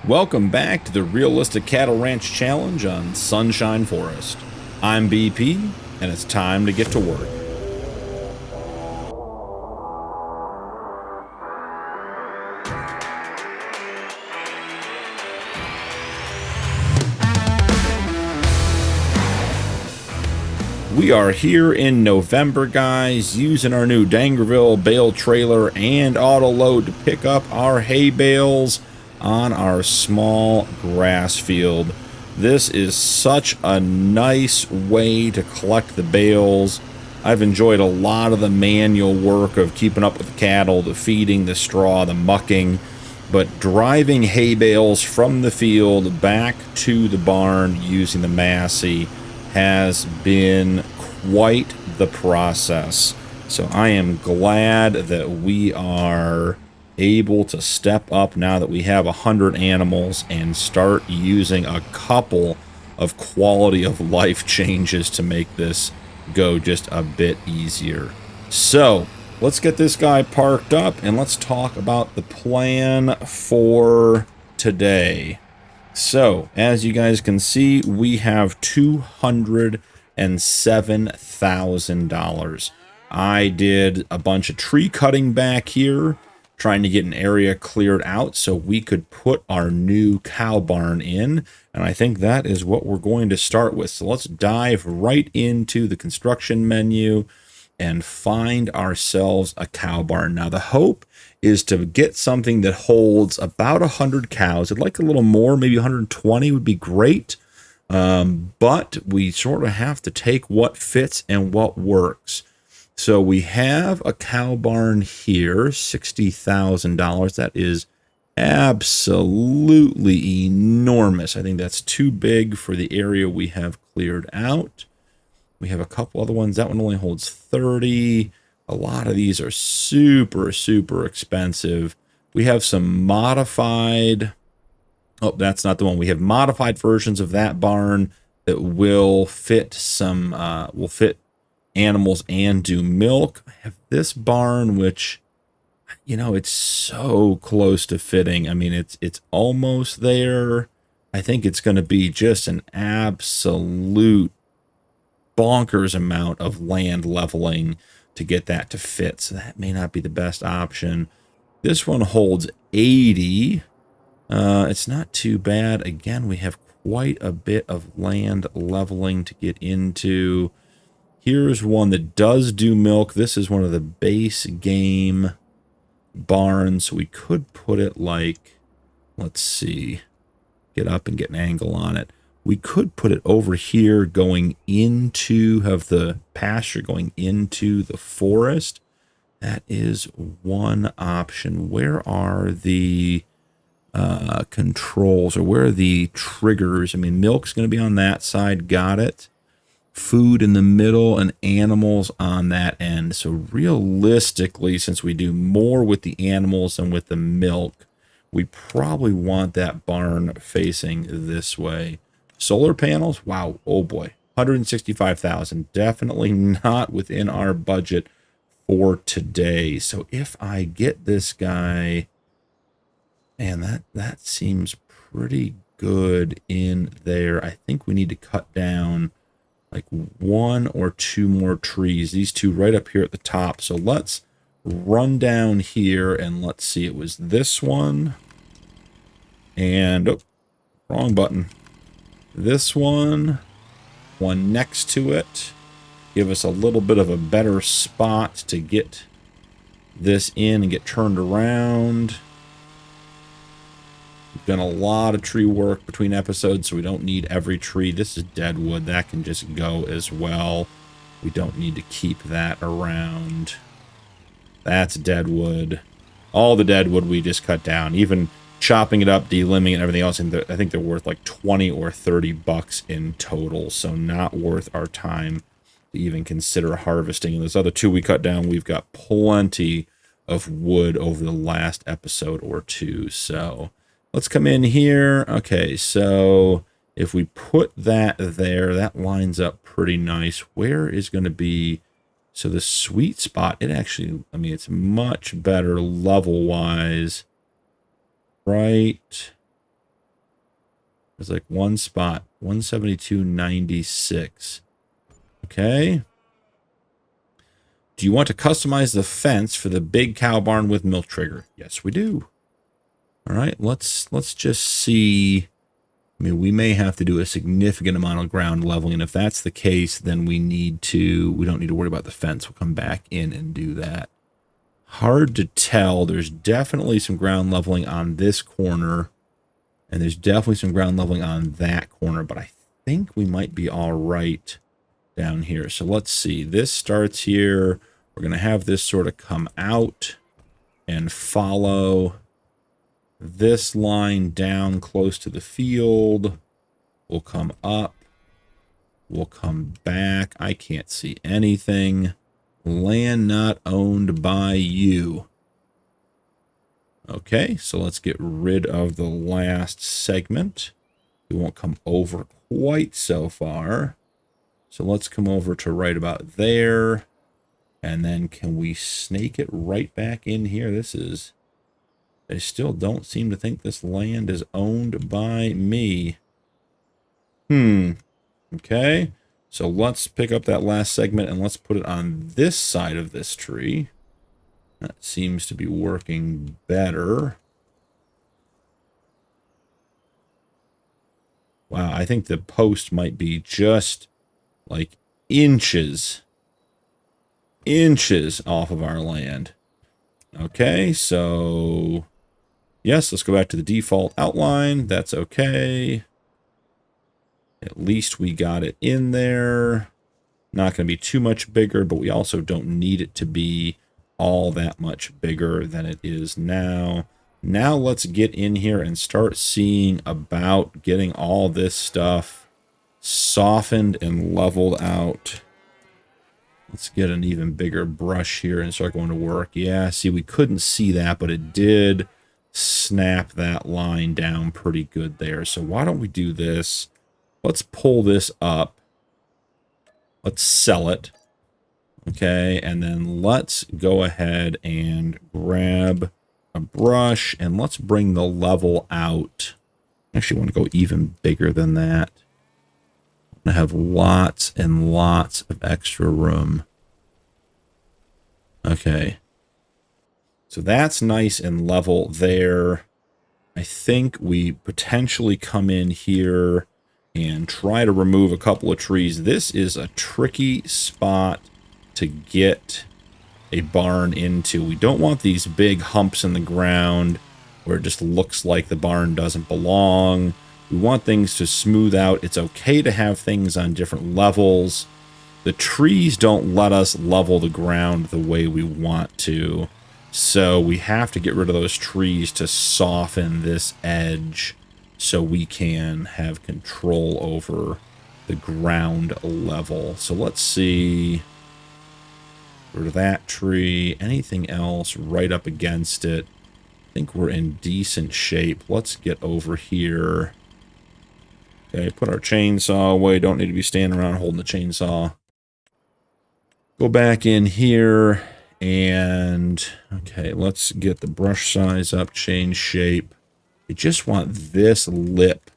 Welcome back to the Realistic Cattle Ranch Challenge on Sunshine Forest. I'm BP, and it's time to get to work. We are here in November, guys, using our new Dangerville bale trailer and auto load to pick up our hay bales on our small grass field. This is such a nice way to collect the bales. I've enjoyed a lot of the manual work of keeping up with the cattle, the feeding, the straw, the mucking, but driving hay bales from the field back to the barn using the Massey has been quite the process. So I am glad that we are able to step up now that we have 100 animals and start using a couple of quality of life changes to make this go just a bit easier. So let's get this guy parked up and let's talk about the plan for today. So as you guys can see, we have $207,000. I did a bunch of tree cutting back here, trying to get an area cleared out so we could put our new cow barn in. And I think that is what we're going to start with. So let's dive right into the construction menu and find ourselves a cow barn. Now the hope is to get something that holds about 100 cows. I'd like a little more, maybe 120 would be great. But we sort of have to take what fits and what works. So we have a cow barn here, $60,000. That is absolutely enormous. I think that's too big for the area we have cleared out. We have a couple other ones. That one only holds 30. A lot of these are super, super expensive. We have some modified... Oh, that's not the one. We have modified versions of that barn that will fit some, will fit animals and do milk. I have this barn, which, you know, it's so close to fitting. I mean, it's almost there. I think it's going to be just an absolute bonkers amount of land leveling to get that to fit. So that may not be the best option. This one holds 80. It's not too bad. Again, we have quite a bit of land leveling to get into. Here's one that does do milk. This is one of the base game barns. We could put it like, let's see, get up and get an angle on it. We could put it over here going into, have the pasture going into the forest. That is one option. Where are the controls, or where are the triggers? I mean, milk's going to be on that side. Got it. Food in the middle and animals on that end. So realistically, since we do more with the animals than with the milk, we probably want that barn facing this way. Solar panels, wow, oh boy, 165,000. Definitely not within our budget for today. So if I get this guy, and that seems pretty good in there. I think we need to cut down like 1 or 2 more trees. These two right up here at the top. So let's run down here and let's see. It was this one. And, oh, wrong button. This one next to it. Give us a little bit of a better spot to get this in and get turned around. We've done a lot of tree work between episodes, so we don't need every tree. This is dead wood. That can just go as well. We don't need to keep that around. That's dead wood. All the dead wood we just cut down. Even chopping it up, delimbing it, and everything else. And I think they're worth like 20 or 30 bucks in total. So not worth our time to even consider harvesting. And those other two we cut down, we've got plenty of wood over the last episode or two. So let's come in here. Okay, so if we put that there, that lines up pretty nice. Where is going to be, so the sweet spot, it actually, I mean, it's much better level-wise right There's like one spot, 172.96. Okay. Do you want to customize the fence for the big cow barn with milk trigger? Yes, we do. All right, let's just see. I mean, we may have to do a significant amount of ground leveling. And if that's the case, then we don't need to worry about the fence. We'll come back in and do that. Hard to tell. There's definitely some ground leveling on this corner. And there's definitely some ground leveling on that corner. But I think we might be all right down here. So let's see. This starts here. We're going to have this sort of come out and follow this line down close to the field. We'll come up. We'll come back. I can't see anything. Land not owned by you. Okay, so let's get rid of the last segment. We won't come over quite so far. So let's come over to right about there. And then can we snake it right back in here? I still don't seem to think this land is owned by me. Okay. So let's pick up that last segment and let's put it on this side of this tree. That seems to be working better. Wow, I think the post might be just like inches off of our land. Okay, so yes, let's go back to the default outline. That's okay. At least we got it in there. Not going to be too much bigger, but we also don't need it to be all that much bigger than it is now. Now let's get in here and start seeing about getting all this stuff softened and leveled out. Let's get an even bigger brush here and start going to work. Yeah, see, we couldn't see that, but it did snap that line down pretty good there. So why don't we do this? Let's pull this up. Let's sell it. Okay, and then let's go ahead and grab a brush and let's bring the level out. I actually want to go even bigger than that. I have lots and lots of extra room. Okay. So that's nice and level there. I think we potentially come in here and try to remove a couple of trees. This is a tricky spot to get a barn into. We don't want these big humps in the ground where it just looks like the barn doesn't belong. We want things to smooth out. It's okay to have things on different levels. The trees don't let us level the ground the way we want to. So we have to get rid of those trees to soften this edge so we can have control over the ground level. So let's see. Rid of that tree. Anything else right up against it? I think we're in decent shape. Let's get over here. Okay, put our chainsaw away. Don't need to be standing around holding the chainsaw. Go back in here and okay, let's get the brush size up, change shape. I just want this lip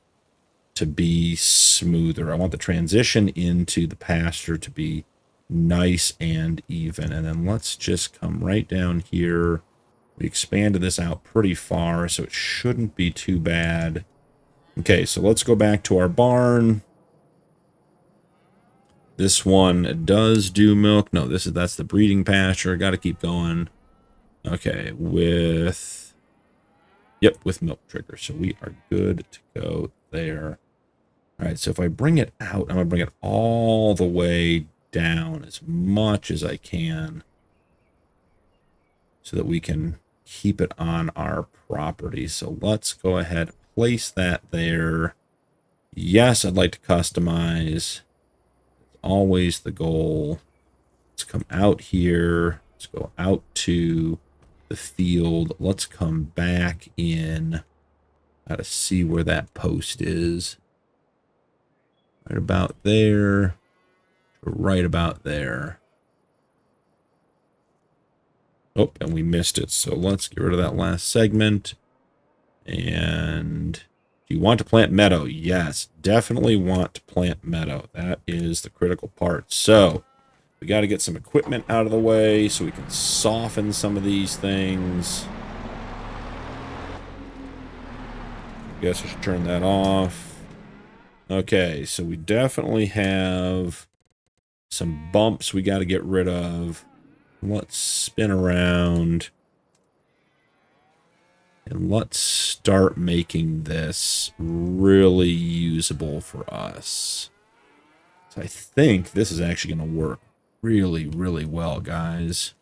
to be smoother. I want the transition into the pasture to be nice and even. And then let's just come right down here. We expanded this out pretty far, so it shouldn't be too bad. Okay, so let's go back to our barn. This one does do milk. No, that's the breeding pasture. Got to keep going. Okay, with milk trigger. So we are good to go there. All right, so if I bring it out, I'm going to bring it all the way down as much as I can so that we can keep it on our property. So let's go ahead, place that there. Yes, I'd like to customize. It's always the goal. Let's come out here. Let's go out to the field. Let's come back in. Got to see where that post is. Right about there. Right about there. Oh, and we missed it. So let's get rid of that last segment. And Do you want to plant meadow? Yes, definitely want to plant meadow. That is the critical part. So we got to get some equipment out of the way so we can soften some of these things. I guess I should turn that off. Okay, so we definitely have some bumps we got to get rid of. Let's spin around. And let's start making this really usable for us. So I think this is actually going to work really, really well, guys.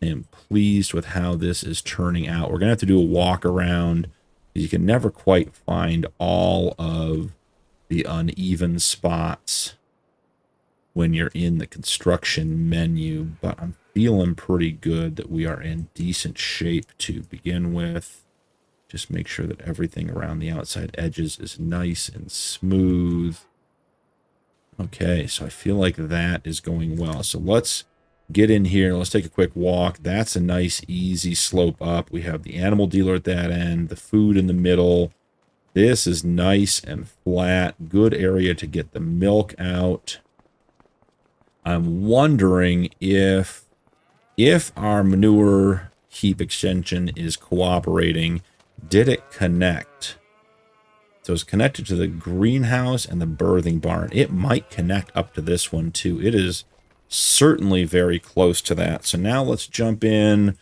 I am pleased with how this is turning out. We're going to have to do a walk around. You can never quite find all of the uneven spots when you're in the construction menu, but I'm feeling pretty good that we are in decent shape to begin with. Just make sure that everything around the outside edges is nice and smooth. Okay, so I feel like that is going well. So let's get in here. Let's take a quick walk. That's a nice, easy slope up. We have the animal dealer at that end, the food in the middle. This is nice and flat. Good area to get the milk out. I'm wondering if our manure heap extension is cooperating, did it connect? So it's connected to the greenhouse and the birthing barn. It might connect up to this one too. It is certainly very close to that. So now let's jump in.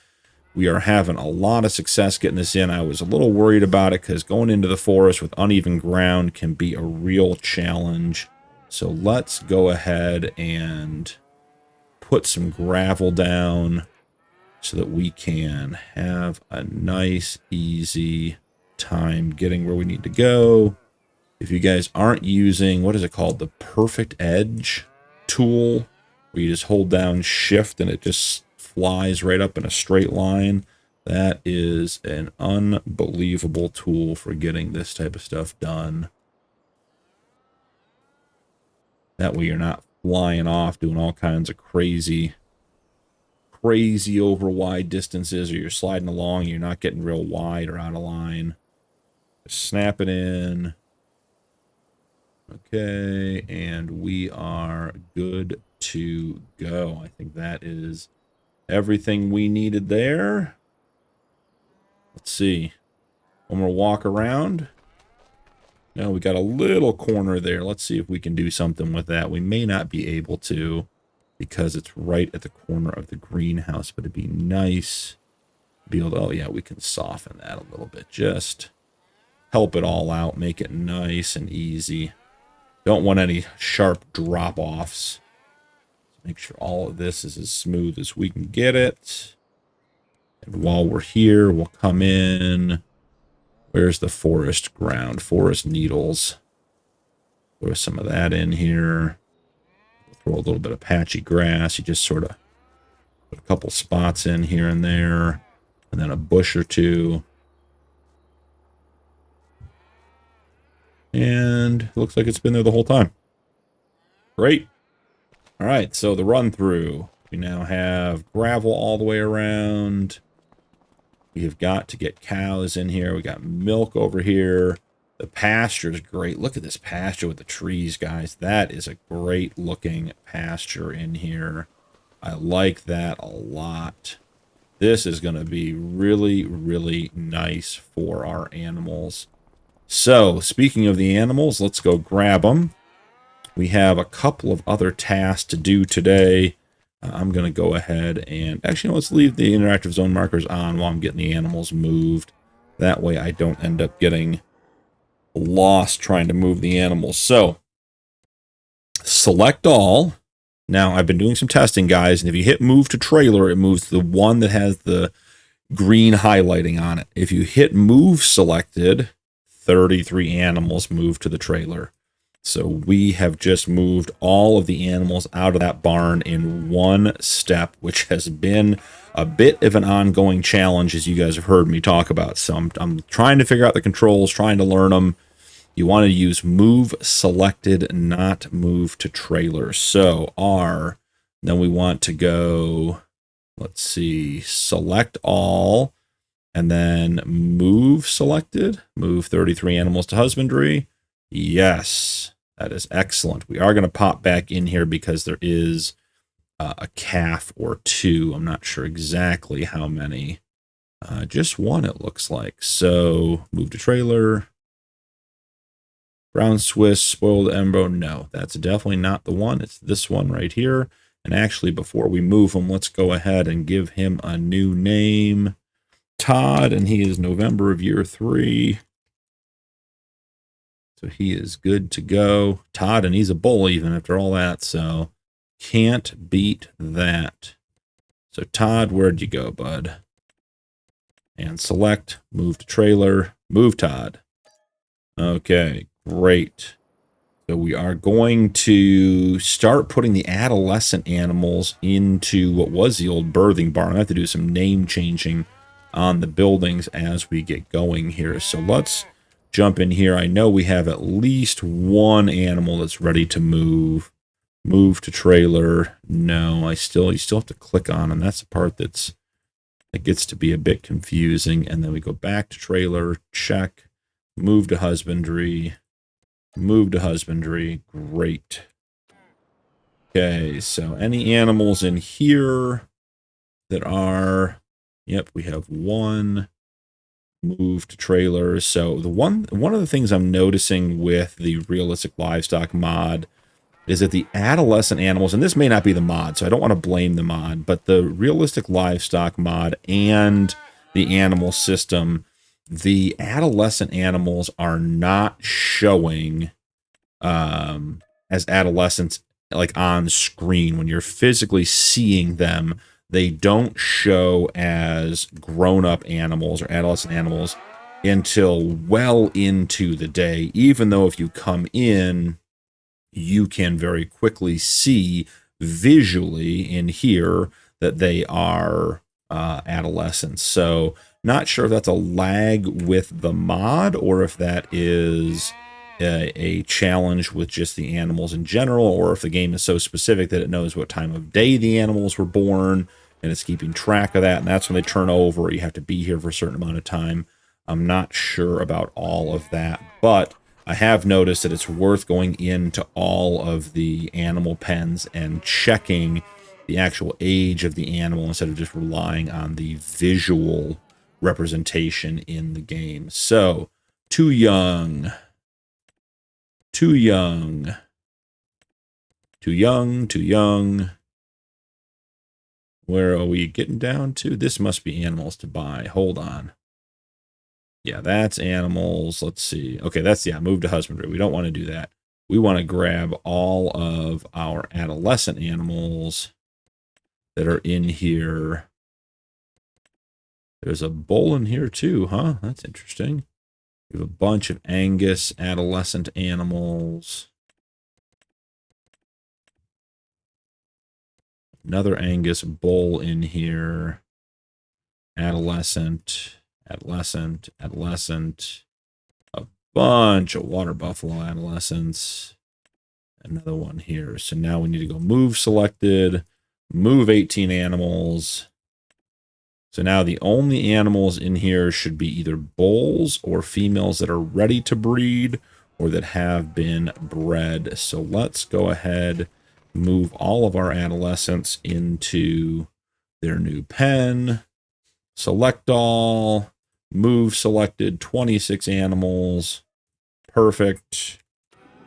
We are having a lot of success getting this in. I was a little worried about it because going into the forest with uneven ground can be a real challenge. So let's go ahead and put some gravel down so that we can have a nice, easy time getting where we need to go. If you guys aren't using, what is it called? The Perfect Edge tool, where you just hold down shift and it just flies right up in a straight line. That is an unbelievable tool for getting this type of stuff done. That way you're not flying off doing all kinds of crazy over wide distances, or you're sliding along, you're not getting real wide or out of line. Just snap it in. Okay, and we are good to go. I think that is everything we needed there. Let's see. One more walk around. No, we got a little corner there. Let's see if we can do something with that. We may not be able to because it's right at the corner of the greenhouse, but it'd be nice to be able to, oh yeah, we can soften that a little bit. Just help it all out, make it nice and easy. Don't want any sharp drop-offs. Make sure all of this is as smooth as we can get it. And while we're here, we'll come in. Where's the forest ground? Forest needles. Throw some of that in here. Throw a little bit of patchy grass. You just sort of put a couple spots in here and there. And then a bush or two. And it looks like it's been there the whole time. Great. All right, so the run through. We now have gravel all the way around. We have got to get cows in here. We got milk over here. The pasture is great. Look at this pasture with the trees, guys. That is a great looking pasture in here. I like that a lot. This is going to be really, really nice for our animals. So, speaking of the animals, let's go grab them. We have a couple of other tasks to do today. I'm going to go ahead and... Actually, let's leave the interactive zone markers on while I'm getting the animals moved. That way I don't end up getting lost trying to move the animals. So, select all. Now, I've been doing some testing, guys, and if you hit move to trailer, it moves the one that has the green highlighting on it. If you hit move selected, 33 animals move to the trailer. So we have just moved all of the animals out of that barn in one step, which has been a bit of an ongoing challenge, as you guys have heard me talk about. So I'm trying to figure out the controls, trying to learn them. You want to use move selected, not move to trailer. So R, then we want to go, let's see, select all. And then move selected. Move 33 animals to husbandry. Yes, that is excellent. We are going to pop back in here because there is a calf or two. I'm not sure exactly how many. Just one, it looks like. So move to trailer. Brown Swiss, spoiled embryo. No, that's definitely not the one. It's this one right here. And actually, before we move him, let's go ahead and give him a new name. Todd, and he is November of year 3. So he is good to go. Todd, and he's a bull even after all that. So can't beat that. So Todd, where'd you go, bud? And select, move to trailer, move Todd. Okay, great. So we are going to start putting the adolescent animals into what was the old birthing barn. I have to do some name changing on the buildings as we get going here. So let's jump in here. I know we have at least one animal that's ready to move. Move to trailer. No, you still have to click on, and that's the part that gets to be a bit confusing. And then we go back to trailer, check, move to husbandry, move to husbandry. Great. Okay, so any animals in here that are, yep, we have one. Move to trailer. So the one of the things I'm noticing with the realistic livestock mod is that the adolescent animals, and this may not be the mod, so I don't want to blame the mod, but the realistic livestock mod and the animal system, the adolescent animals are not showing as adolescents like on screen. When you're physically seeing them, they don't show as grown-up animals or adolescent animals until well into the day, even though if you come in, you can very quickly see visually in here that they are adolescents. So not sure if that's a lag with the mod or if that is a challenge with just the animals in general, or if the game is so specific that it knows what time of day the animals were born and it's keeping track of that, and that's when they turn over. You have to be here for a certain amount of time. I'm not sure about all of that, but I have noticed that it's worth going into all of the animal pens and checking the actual age of the animal instead of just relying on the visual representation in the game. So, too young. Too young. Too young, too young. Where are we getting down to? This must be animals to buy. Hold on. Yeah, that's animals. Let's see. Okay, that's, yeah, move to husbandry. We don't want to do that. We want to grab all of our adolescent animals that are in here. There's a bull in here too, huh? That's interesting. We have a bunch of Angus adolescent animals. Another Angus bull in here. Adolescent. Adolescent, adolescent, a bunch of water buffalo adolescents, another one here. So now we need to go move selected, move 18 animals. So now the only animals in here should be either bulls or females that are ready to breed or that have been bred. So let's go ahead, move all of our adolescents into their new pen, select all. Move selected, 26 animals. Perfect.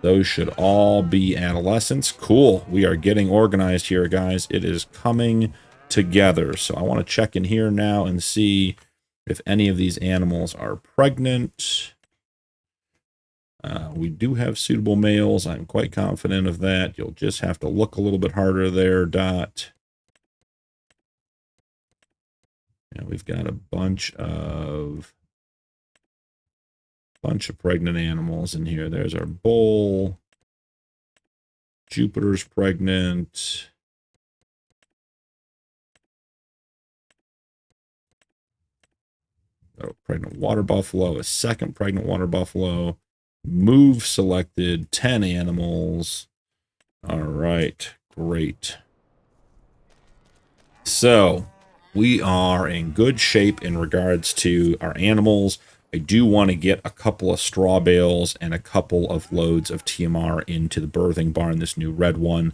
Those should all be adolescents. Cool. We are getting organized here, guys. It is coming together. So I want to check in here now and see if any of these animals are pregnant. We do have suitable males. I'm quite confident of that. You'll just have to look a little bit harder there, Dot. Yeah, we've got a bunch of pregnant animals in here. There's our bull. Jupiter's pregnant. Oh, pregnant water buffalo, a second pregnant water buffalo. Move selected, 10 animals. All right, great. So We are in good shape in regards to our animals. I do want to get a couple of straw bales and a couple of loads of TMR into the birthing barn, this new red one,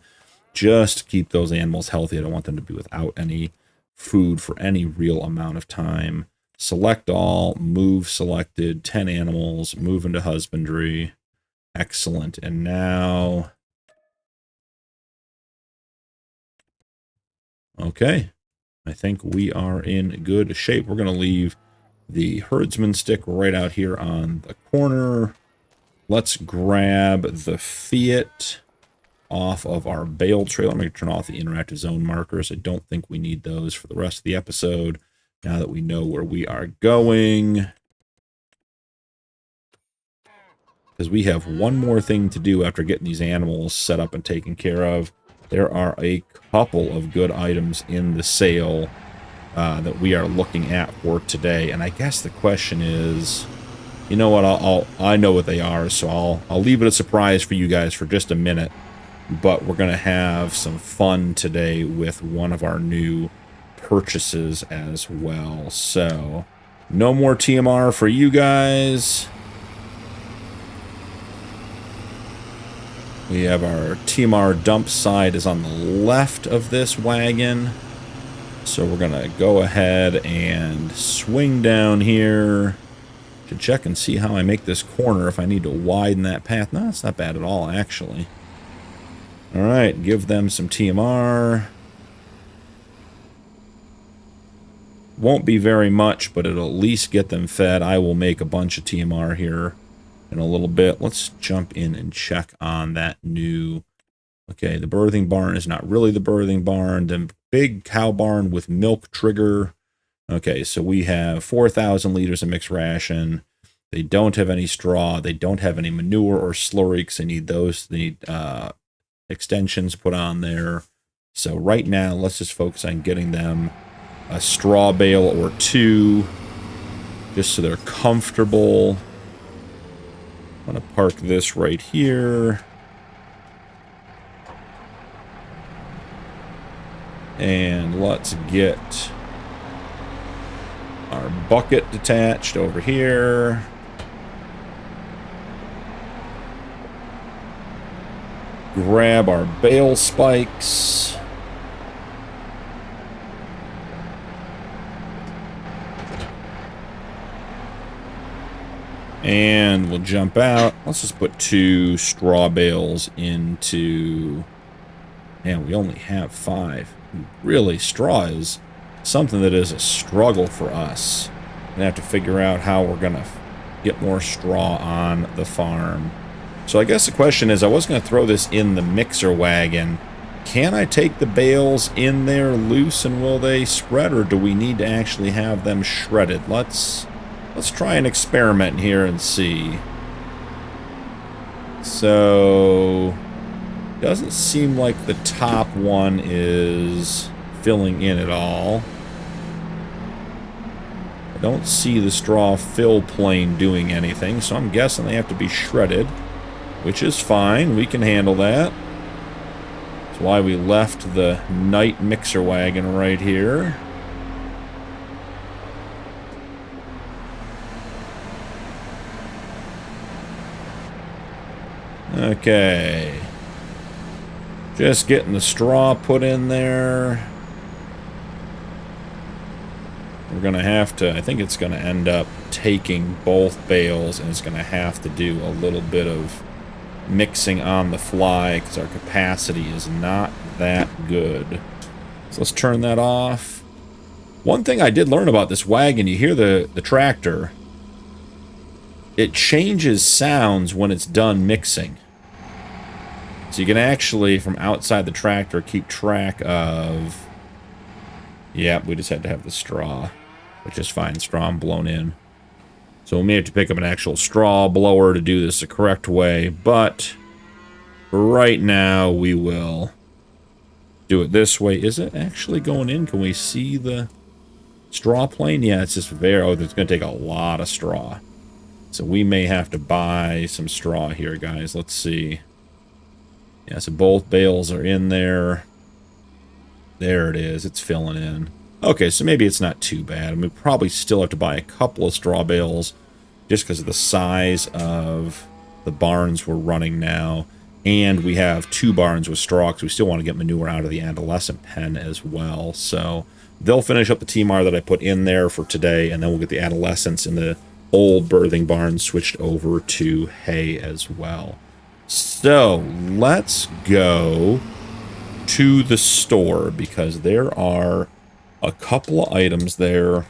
just to keep those animals healthy. I don't want them to be without any food for any real amount of time. Select all, move selected, 10 animals, move into husbandry. Excellent. And now... okay. I think we are in good shape. We're going to leave the herdsman stick right out here on the corner. Let's grab the Fiat off of our bale trailer. I'm going to turn off the interactive zone markers. I don't think we need those for the rest of the episode now that we know where we are going. Because we have one more thing to do after getting these animals set up and taken care of. There are a couple of good items in the sale that we are looking at for today. And I guess the question is, you know what, I know what they are, so I'll leave it a surprise for you guys for just a minute. But we're going to have some fun today with one of our new purchases as well. So, no more TMR for you guys. We have our TMR dump side is on the left of this wagon. So we're going to go ahead and swing down here to check and see how I make this corner, if I need to widen that path. No, it's not bad at all, actually. All right, give them some TMR. Won't be very much, but it'll at least get them fed. I will make a bunch of TMR here in a little bit. Let's jump in and check on that new... okay, the birthing barn is not really the birthing barn. The big cow barn with milk trigger. Okay, so we have 4,000 liters of mixed ration. They don't have any straw. They don't have any manure or slurry because they need those. They need extensions put on there. So right now, let's just focus on getting them a straw bale or two, just so they're comfortable. I'm going to park this right here. And let's get our bucket detached over here. Grab our bale spikes. And we'll jump out. Let's just put 2 straw bales into... man, we only have 5. Really, straw is something that is a struggle for us. We're gonna have to figure out how we're gonna get more straw on the farm. So I guess the question is, I was gonna throw this in the mixer wagon. Can I take the bales in there loose and will they spread, or do we need to actually have them shredded? Let's try an experiment here and see. So... doesn't seem like the top one is filling in at all. I don't see the straw fill plane doing anything, so I'm guessing they have to be shredded, which is fine. We can handle that. That's why we left the night mixer wagon right here. Okay. Just getting the straw put in there. We're going to have to, I think it's going to end up taking both bales, and it's going to have to do a little bit of mixing on the fly because our capacity is not that good. So let's turn that off. One thing I did learn about this wagon, you hear the tractor, it changes sounds when it's done mixing. So you can actually, from outside the tractor, keep track of... yep, we just had to have the straw, which is fine. Straw blown in. So we may have to pick up an actual straw blower to do this the correct way, but right now we will do it this way. Is it actually going in? Can we see the straw plane? Yeah, it's just very... oh, it's going to take a lot of straw. So we may have to buy some straw here, guys. Let's see. Yeah, so both bales are in there. There it is. It's filling in. Okay, so maybe it's not too bad. I mean, we probably still have to buy a couple of straw bales just because of the size of the barns we're running now. And we have 2 barns with straw because we still want to get manure out of the adolescent pen as well. So they'll finish up the TMR that I put in there for today, and then we'll get the adolescents in the old birthing barn switched over to hay as well. So let's go to the store because there are a couple of items there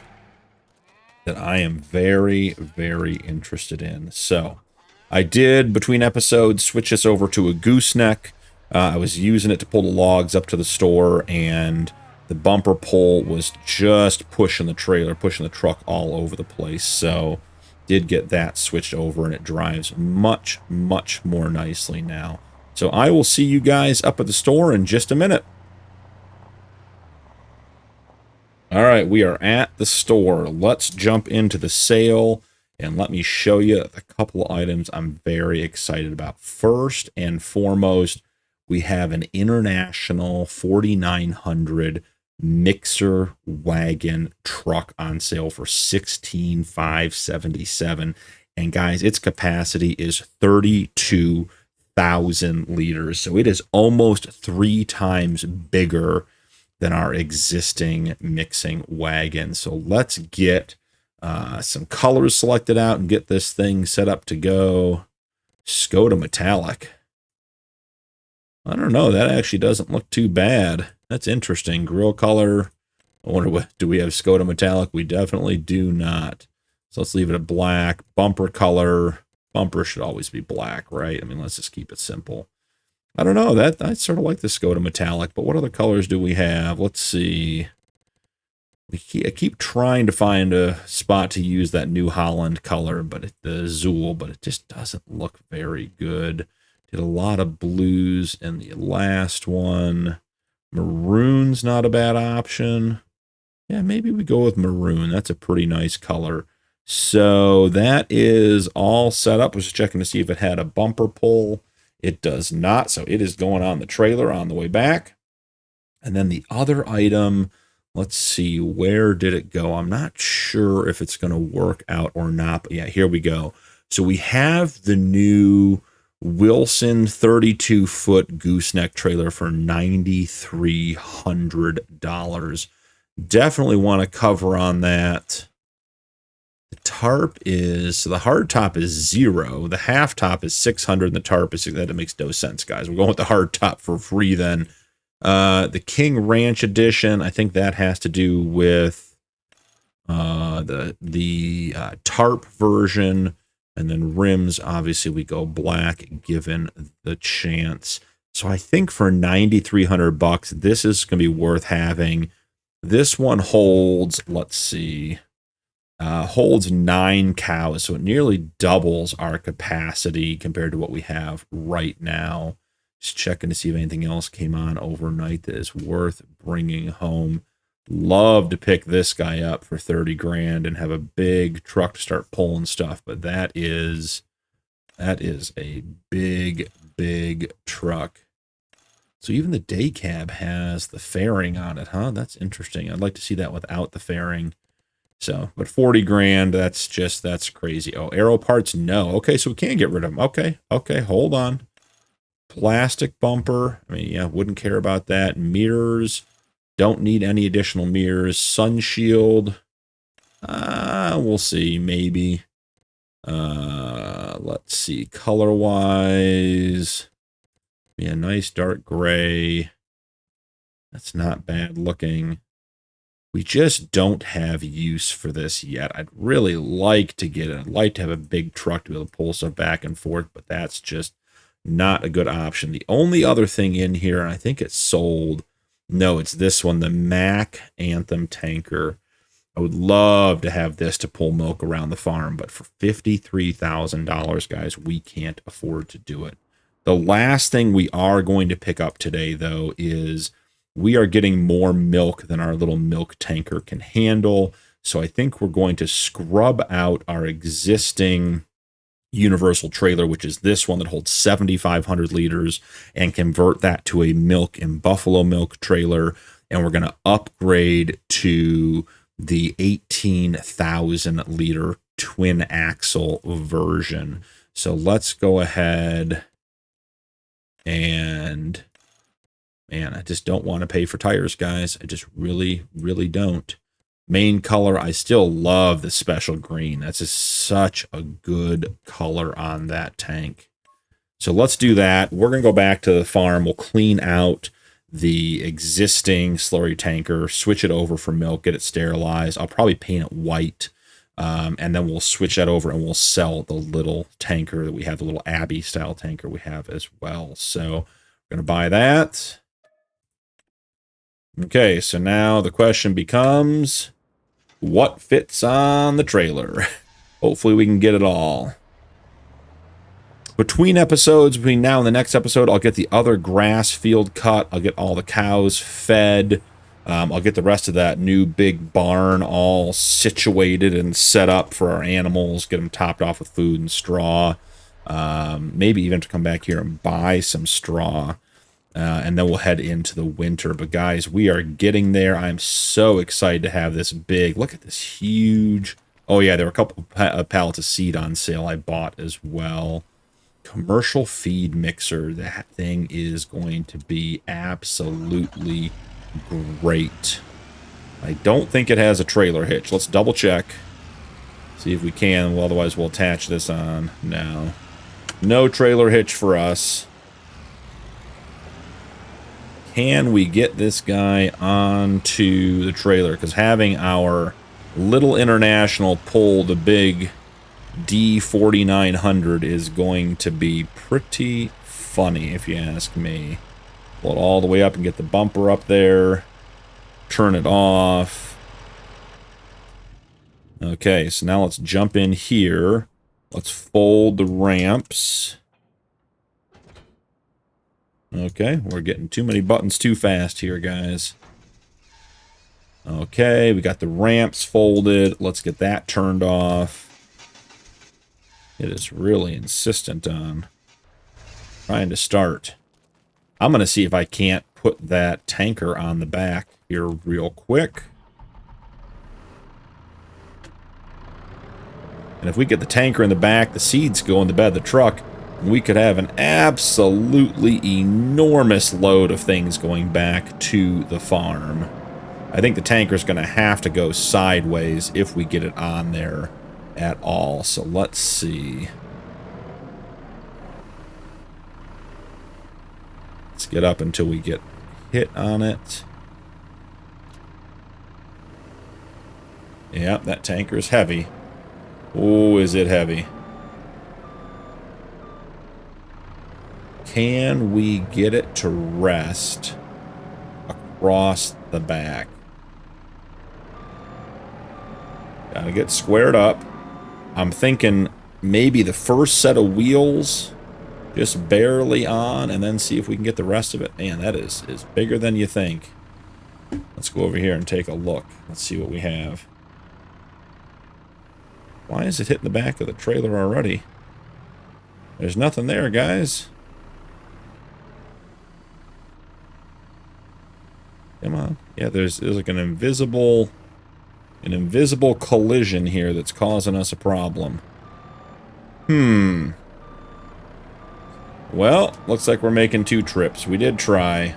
that I am very, very interested in. So I did, between episodes, switch this over to a gooseneck. I was using it to pull the logs up to the store, and the bumper pull was just pushing the trailer, pushing the truck all over the place. So did get that switched over, and it drives much, much more nicely now. So I will see you guys up at the store in just a minute. All right, we are at the store. Let's jump into the sale, and let me show you a couple of items I'm very excited about. First and foremost, we have an International 4900 mixer wagon truck on sale for $16,577. And guys, its capacity is 32,000 liters. So it is almost 3 times bigger than our existing mixing wagon. So let's get some colors selected out and get this thing set up to go. Skoda metallic. I don't know, that actually doesn't look too bad. That's interesting. Grill color. I wonder, what do we have Skoda metallic? We definitely do not. So let's leave it at black. Bumper color. Bumper should always be black, right? I mean, let's just keep it simple. I don't know, that I sort of like the Skoda metallic, but what other colors do we have? Let's see. I keep trying to find a spot to use that New Holland color, but the Zool, but it just doesn't look very good. Did a lot of blues in the last one. Maroon's not a bad option. Yeah, maybe we go with maroon. That's a pretty nice color. So that is all set up. I was just checking to see if it had a bumper pull. It does not, so it is going on the trailer on the way back. And then the other item, let's see, where did it go? I'm not sure if it's going to work out or not, but yeah, here we go. So we have the new Wilson 32-foot gooseneck trailer for $9,300. Definitely want to cover on that. The tarp is, so the hard top is 0. The half top is 600, and the tarp is, that makes no sense, guys. We're going with the hard top for free then. The King Ranch edition, I think that has to do with the tarp version. And then rims, obviously we go black given the chance. So I think for $9,300, this is going to be worth having. This one holds, let's see, holds 9 cows. So it nearly doubles our capacity compared to what we have right now. Just checking to see if anything else came on overnight that is worth bringing home. Love to pick this guy up for 30 grand and have a big truck to start pulling stuff, but that is a big, big truck. So even the day cab has the fairing on it, huh? That's interesting. I'd like to see that without the fairing. So, but 40 grand, that's crazy. Oh, aero parts, no. Okay, so we can get rid of them. Okay, hold on. Plastic bumper, I mean, yeah, wouldn't care about that. Mirrors. Don't need any additional mirrors. Sun shield. We'll see. Maybe. Let's see. Color-wise. Yeah, nice dark gray. That's not bad looking. We just don't have use for this yet. I'd really like to get it. I'd like to have a big truck to be able to pull stuff back and forth, but that's just not a good option. The only other thing in here, and I think it's sold... No, it's this one, the Mack Anthem tanker. I would love to have this to pull milk around the farm, but for $53,000, guys, we can't afford to do it. The last thing we are going to pick up today, though, is we are getting more milk than our little milk tanker can handle. So I think we're going to scrub out our existing universal trailer, which is this one that holds 7,500 liters, and convert that to a milk and buffalo milk trailer. and we're going to upgrade to the 18,000 liter twin axle version. So let's go ahead and, man, I just don't want to pay for tires, guys. I just really, really don't. Main color, I still love the special green. That's just such a good color on that tank. So let's do that. We're going to go back to the farm. We'll clean out the existing slurry tanker, switch it over for milk, get it sterilized. I'll probably paint it white, and then we'll switch that over and we'll sell the little tanker that we have, the little Abbey style tanker we have as well. So we're going to buy that. Okay, so now the question becomes, what fits on the trailer? Hopefully we can get it all. Between episodes, between now and the next episode, I'll get the other grass field cut. I'll get all the cows fed. I'll get the rest of that new big barn all situated and set up for our animals. Get them topped off with food and straw. Maybe even to come back here and buy some straw. And then we'll head into the winter. But guys, we are getting there. I'm so excited to have this big. Look at this huge. Oh yeah, there were a couple pallets of seed on sale I bought as well. Commercial feed mixer. That thing is going to be absolutely great. I don't think it has a trailer hitch. Let's double check. See if we can. Well, otherwise we'll attach this on. No. No trailer hitch for us. Can we get this guy onto the trailer? Because having our little International pull the big D4900 is going to be pretty funny, if you ask me. Pull it all the way up and get the bumper up there. Turn it off. Okay, so now let's jump in here. Let's fold the ramps. Okay, we're getting too many buttons too fast here, guys. Okay, we got the ramps folded. Let's get that turned off. It is really insistent on trying to start. I'm going to see if I can't put that tanker on the back here real quick. And if we get the tanker in the back, the seeds go in the bed of the truck, we could have an absolutely enormous load of things going back to the farm. I think the tanker's going to have to go sideways if we get it on there at all. So let's see. Let's get up until we get hit on it. Yep, that tanker is heavy. Oh, is it heavy? Can we get it to rest across the back? Gotta get squared up. I'm thinking maybe the first set of wheels just barely on, and then see if we can get the rest of it. Man, that is bigger than you think. Let's go over here and take a look. Let's see what we have. Why is it hitting the back of the trailer already? There's nothing there, guys. Come on. Yeah, there's like an invisible collision here that's causing us a problem. Well, looks like we're making 2 trips. We did try.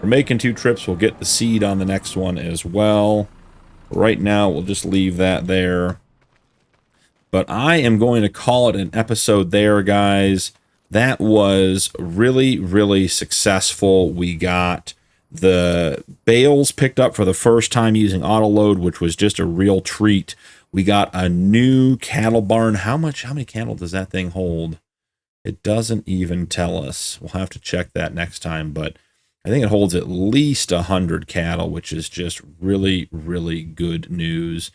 We're making 2 trips. We'll get the seed on the next one as well. Right now, we'll just leave that there. But I am going to call it an episode there, guys. That was really, really successful. We got the bales picked up for the first time using autoload, which was just a real treat. We got a new cattle barn. How many cattle does that thing hold? It doesn't even tell us. We'll have to check that next time, but I think it holds at least 100 cattle, which is just really, really good news.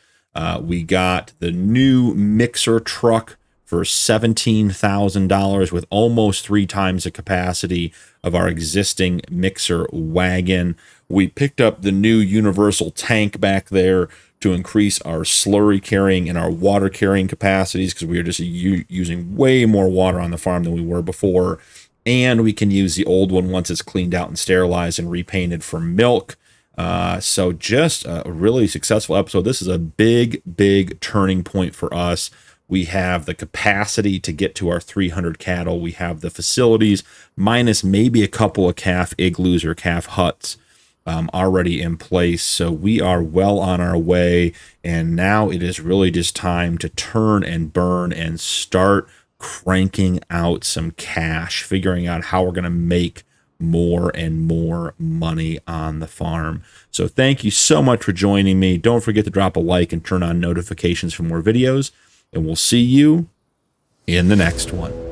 We got the new mixer truck for $17,000 with almost 3 times the capacity of our existing mixer wagon. We picked up the new universal tank back there to increase our slurry carrying and our water carrying capacities, because we are just using way more water on the farm than we were before. And we can use the old one once it's cleaned out and sterilized and repainted for milk. So just a really successful episode. This is a big turning point for us. We have the capacity to get to our 300 cattle. We have the facilities, minus maybe a couple of calf igloos or calf huts already in place. So we are well on our way. And now it is really just time to turn and burn and start cranking out some cash, figuring out how we're going to make more and more money on the farm. So thank you so much for joining me. Don't forget to drop a like and turn on notifications for more videos, and we'll see you in the next one.